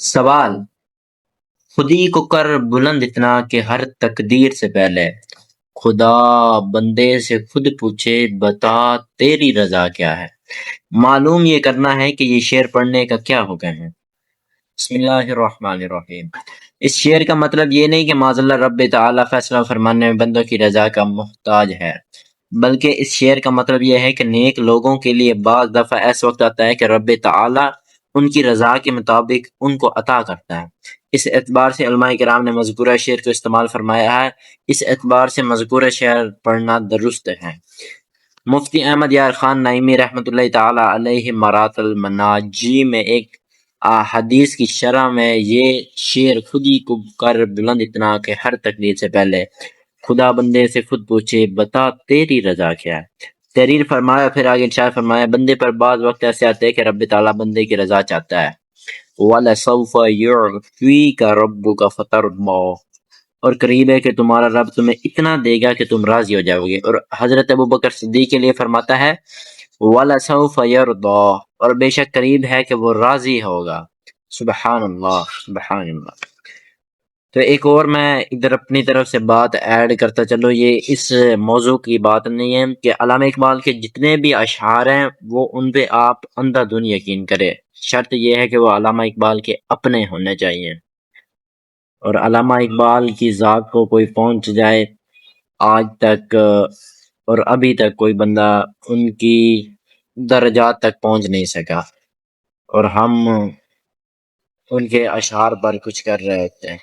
سوال: خودی کو کر بلند اتنا کہ ہر تقدیر سے پہلے خدا بندے سے خود پوچھے بتا تیری رضا کیا ہے۔ معلوم یہ کرنا ہے کہ یہ شعر پڑھنے کا کیا حکم ہے۔ بسم اللہ الرحمن الرحیم۔ اس شعر کا مطلب یہ نہیں کہ معاذ اللہ رب تعالیٰ فیصلہ فرمانے میں بندوں کی رضا کا محتاج ہے، بلکہ اس شعر کا مطلب یہ ہے کہ نیک لوگوں کے لیے بعض دفعہ ایسا وقت آتا ہے کہ رب تعالیٰ ان کی رضا کے مطابق ان کو عطا کرتا ہے۔ اس اعتبار سے علماء کرام نے مذکورہ شعر کو استعمال فرمایا ہے، اس اعتبار سے مذکورہ شعر پڑھنا درست ہے۔ مفتی احمد یار خان نعیمی رحمۃ اللہ تعالی علیہ مرات المناجی میں ایک حدیث کی شرح میں یہ شعر خودی کو کر بلند اتنا کہ ہر تقدیر سے پہلے خدا بندے سے خود پوچھے بتا تیری رضا کیا ہے تحریر فرمایا۔ پھر آگے ارشاد فرمایا بندے پر بعض وقت ایسے آتے ہیں کہ رب تعالیٰ بندے کی رضا چاہتا ہے۔ وَلَسَوْفَ يُعْطِيكَ رَبُّكَ فَتَرْضَىٰ، اور قریب ہے کہ تمہارا رب تمہیں اتنا دے گا کہ تم راضی ہو جاؤ گے۔ اور حضرت ابوبکر صدیق کے لیے فرماتا ہے وَلَسَوْفَ يَرْضَىٰ، اور بے شک قریب ہے کہ وہ راضی ہوگا۔ سبحان اللہ، سبحان اللہ۔ تو ایک اور میں ادھر اپنی طرف سے بات ایڈ کرتا چلو، یہ اس موضوع کی بات نہیں ہے کہ علامہ اقبال کے جتنے بھی اشعار ہیں وہ ان پہ آپ اندھا دھن یقین کرے، شرط یہ ہے کہ وہ علامہ اقبال کے اپنے ہونے چاہیے، اور علامہ اقبال کی ذات کو کوئی پہنچ جائے آج تک اور ابھی تک کوئی بندہ ان کی درجات تک پہنچ نہیں سکا، اور ہم ان کے اشعار پر کچھ کر رہے ہوتے ہیں۔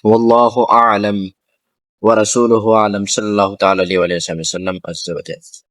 واللہ اعلم ورسولہ اعلم، صلی اللہ تعالی علیہ وسلم عز وجل۔